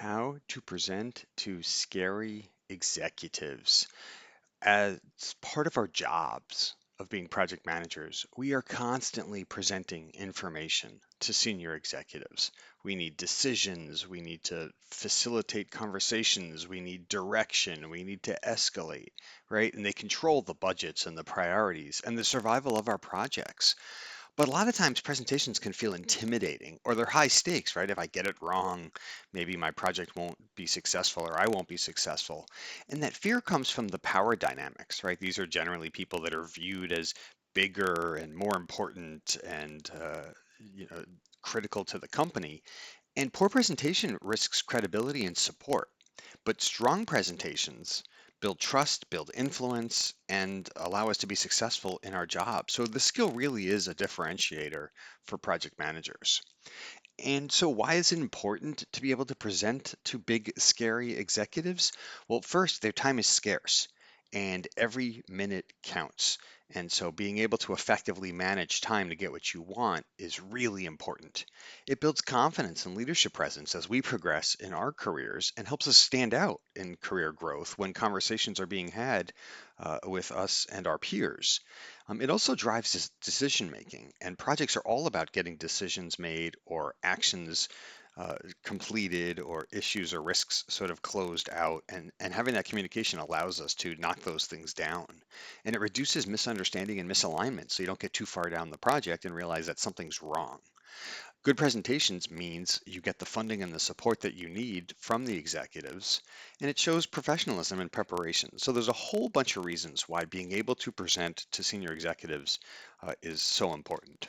how to present to scary executives. As part of our jobs of being project managers, we are constantly presenting information to senior executives. We need decisions, we need to facilitate conversations, we need direction, we need to escalate, right? And they control the budgets and the priorities and the survival of our projects. But a lot of times presentations can feel intimidating or they're high stakes, right? If I get it wrong, maybe my project won't be successful or I won't be successful. And that fear comes from the power dynamics, right? These are generally people that are viewed as bigger and more important and you know, critical to the company. And poor presentation risks credibility and support. But strong presentations build trust, build influence, and allow us to be successful in our job. So the skill really is a differentiator for project managers. And so, why is it important to be able to present to big, scary executives? Well, first, their time is scarce and every minute counts. And so, being able to effectively manage time to get what you want is really important. It builds confidence and leadership presence as we progress in our careers and helps us stand out in career growth when conversations are being had with us and our peers. It also drives decision making, and projects are all about getting decisions made or actions uh, completed or issues or risks sort of closed out. And having that communication allows us to knock those things down. And it reduces misunderstanding and misalignment so you don't get too far down the project and realize that something's wrong. Good presentations means you get the funding and the support that you need from the executives, and it shows professionalism and preparation. So there's a whole bunch of reasons why being able to present to senior executives is so important.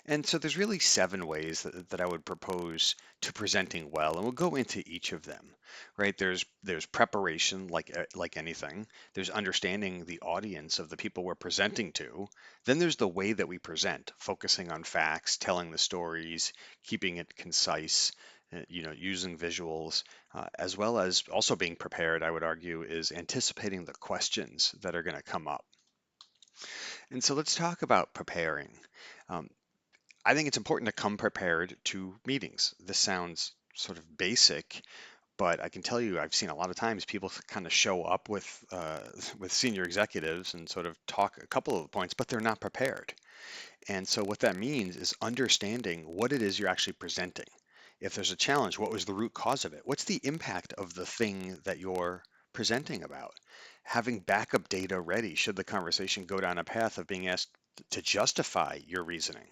And so there's really 7 ways that I would propose to presenting well, and we'll go into each of them, right? There's preparation, like anything. There's understanding the audience of the people we're presenting to. Then there's the way that we present, focusing on facts, telling the stories, keeping it concise, using visuals, as well as also being prepared. I would argue is anticipating the questions that are going to come up. And so let's talk about preparing. Um, I think it's important to come prepared to meetings. This sounds sort of basic, but I can tell you I've seen a lot of times people kind of show up with senior executives and sort of talk a couple of the points, but they're not prepared. And so what that means is understanding what it is you're actually presenting. If there's a challenge, what was the root cause of it? What's the impact of the thing that you're presenting about? Having backup data ready should the conversation go down a path of being asked to justify your reasoning.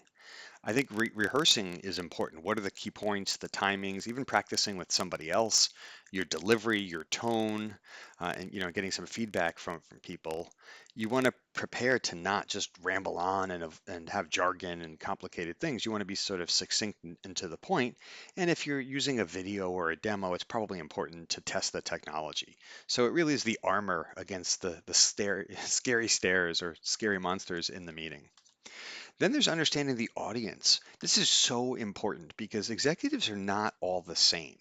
I think rehearsing is important. What are the key points, the timings, even practicing with somebody else, your delivery, your tone, and getting some feedback from people. You want to prepare to not just ramble on and have jargon and complicated things. You want to be sort of succinct and to the point. And if you're using a video or a demo, it's probably important to test the technology. So it really is the armor against the scary stares or scary monsters in the meeting. Then there's understanding the audience. This is so important because executives are not all the same.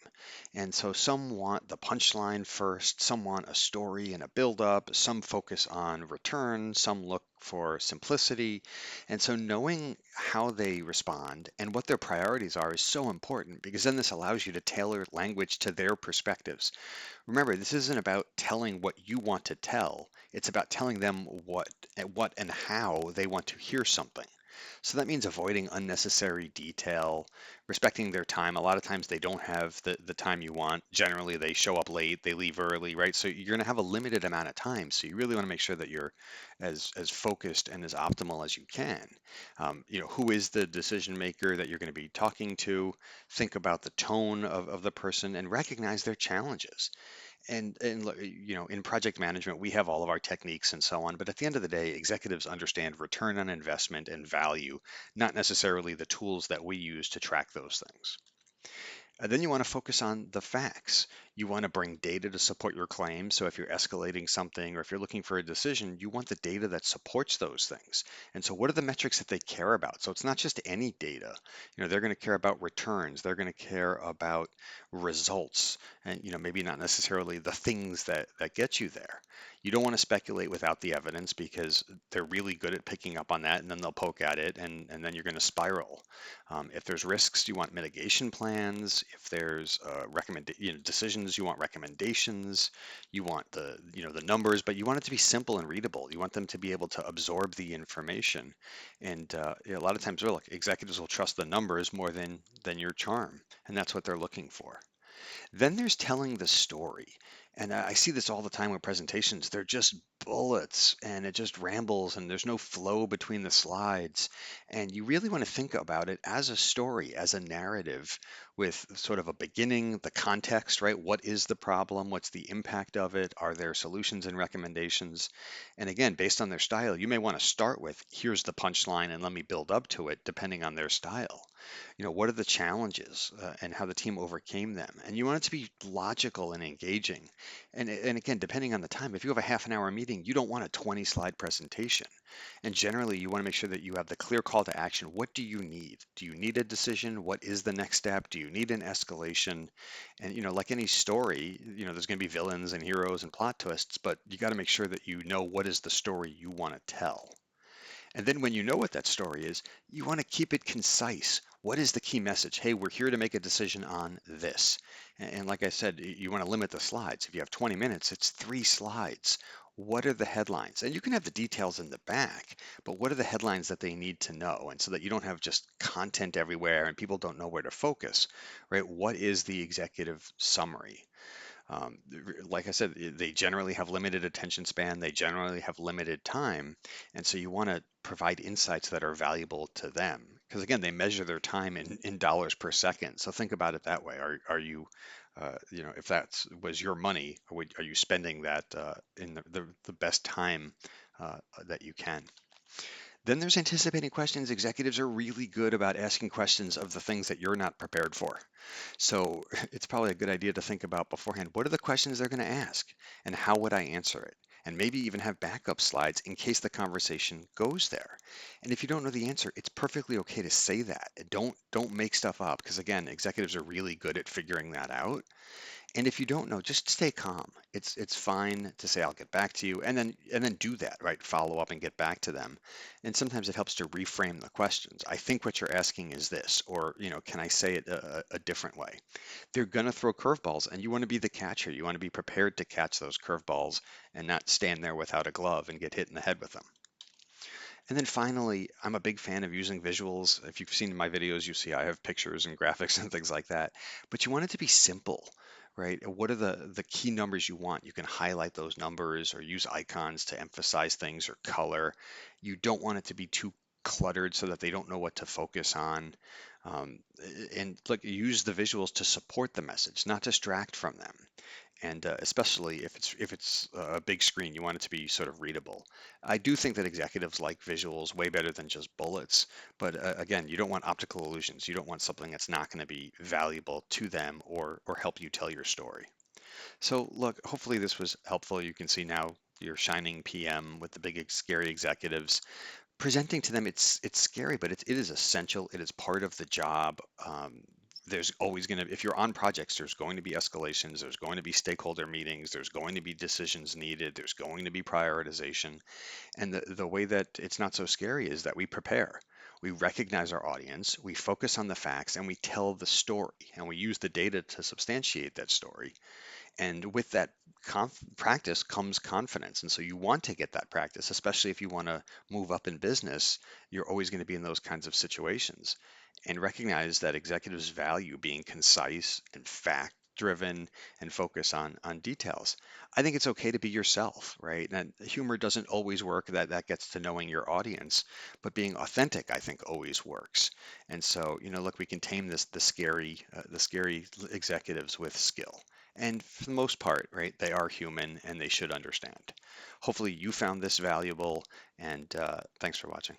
And so some want the punchline first, some want a story and a build-up, some focus on return, some look for simplicity. And so knowing how they respond and what their priorities are is so important because then this allows you to tailor language to their perspectives. Remember, this isn't about telling what you want to tell. It's about telling them what and how they want to hear something. So that means avoiding unnecessary detail, respecting their time. A lot of times they don't have the time you want. Generally, they show up late, they leave early, right? So you're going to have a limited amount of time. So you really want to make sure that you're as focused and as optimal as you can. Who is the decision maker that you're going to be talking to? Think about the tone of the person and recognize their challenges. And in project management, we have all of our techniques and so on, but at the end of the day, executives understand return on investment and value, not necessarily the tools that we use to track those things. Then you want to focus on the facts. You want to bring data to support your claim. So if you're escalating something or if you're looking for a decision, you want the data that supports those things. And so what are the metrics that they care about? So it's not just any data. They're going to care about returns. They're going to care about results and, maybe not necessarily the things that get you there. You don't want to speculate without the evidence because they're really good at picking up on that and then they'll poke at it and then you're going to spiral. If there's risks, you want mitigation plans. If there's decisions, you want recommendations. You want the numbers, but you want it to be simple and readable. You want them to be able to absorb the information. And a lot of times, look, executives will trust the numbers more than your charm, and that's what they're looking for. Then there's telling the story. And I see this all the time with presentations. They're just bullets and it just rambles and there's no flow between the slides. And you really want to think about it as a story, as a narrative with sort of a beginning, the context, right? What is the problem? What's the impact of it? Are there solutions and recommendations? And again, based on their style, you may want to start with here's the punchline and let me build up to it depending on their style. What are the challenges and how the team overcame them? And you want it to be logical and engaging. And again, depending on the time, if you have a half an hour meeting, you don't want a 20 slide presentation. And generally, you want to make sure that you have the clear call to action. What do you need? Do you need a decision? What is the next step? Do you need an escalation? And, like any story, there's going to be villains and heroes and plot twists, but you got to make sure that you know what is the story you want to tell. And then when you know what that story is, you want to keep it concise. What is the key message? Hey, we're here to make a decision on this. And like I said, you want to limit the slides. If you have 20 minutes, it's 3 slides. What are the headlines? And you can have the details in the back, but what are the headlines that they need to know? And so that you don't have just content everywhere and people don't know where to focus, right? What is the executive summary? Like I said, they generally have limited attention span, they generally have limited time, and so you want to provide insights that are valuable to them. Because again, they measure their time in dollars per second. So think about it that way. Are you, if that was your money, are you spending that in the best time that you can? Then there's anticipating questions. Executives are really good about asking questions of the things that you're not prepared for. So it's probably a good idea to think about beforehand. What are the questions they're going to ask and how would I answer it? And maybe even have backup slides in case the conversation goes there. And if you don't know the answer, it's perfectly okay to say that. Don't make stuff up because again, executives are really good at figuring that out. And if you don't know, just stay calm. It's fine to say I'll get back to you and then do that, right? Follow up and get back to them. And sometimes it helps to reframe the questions. I think what you're asking is this, or can I say it a different way? They're going to throw curveballs and you want to be the catcher. You want to be prepared to catch those curveballs and not stand there without a glove and get hit in the head with them. And then finally, I'm a big fan of using visuals. If you've seen my videos, you see I have pictures and graphics and things like that. But you want it to be simple, right? What are the key numbers you want? You can highlight those numbers or use icons to emphasize things or color. You don't want it to be too cluttered so that they don't know what to focus on. And look, use the visuals to support the message, not distract from them. And especially if it's a big screen, you want it to be sort of readable. I do think that executives like visuals way better than just bullets, but again, you don't want optical illusions. You don't want something that's not going to be valuable to them or help you tell your story. So look, hopefully this was helpful. You can see now your shining PM with the big scary executives presenting to them. It's scary, but it is essential. It is part of the job. There's always going to, if you're on projects, there's going to be escalations, there's going to be stakeholder meetings, there's going to be decisions needed, there's going to be prioritization. And the way that it's not so scary is that we prepare. We recognize our audience, we focus on the facts, and we tell the story, and we use the data to substantiate that story. And with that practice comes confidence. And so you want to get that practice, especially if you want to move up in business. You're always going to be in those kinds of situations. And recognize that executives value being concise and fact driven and focus on details. I think it's okay to be yourself, right? And humor doesn't always work. That gets to knowing your audience, but being authentic, I think, always works. And so, look, we can tame the scary executives with skill. And for the most part, right, they are human and they should understand. Hopefully you found this valuable and thanks for watching.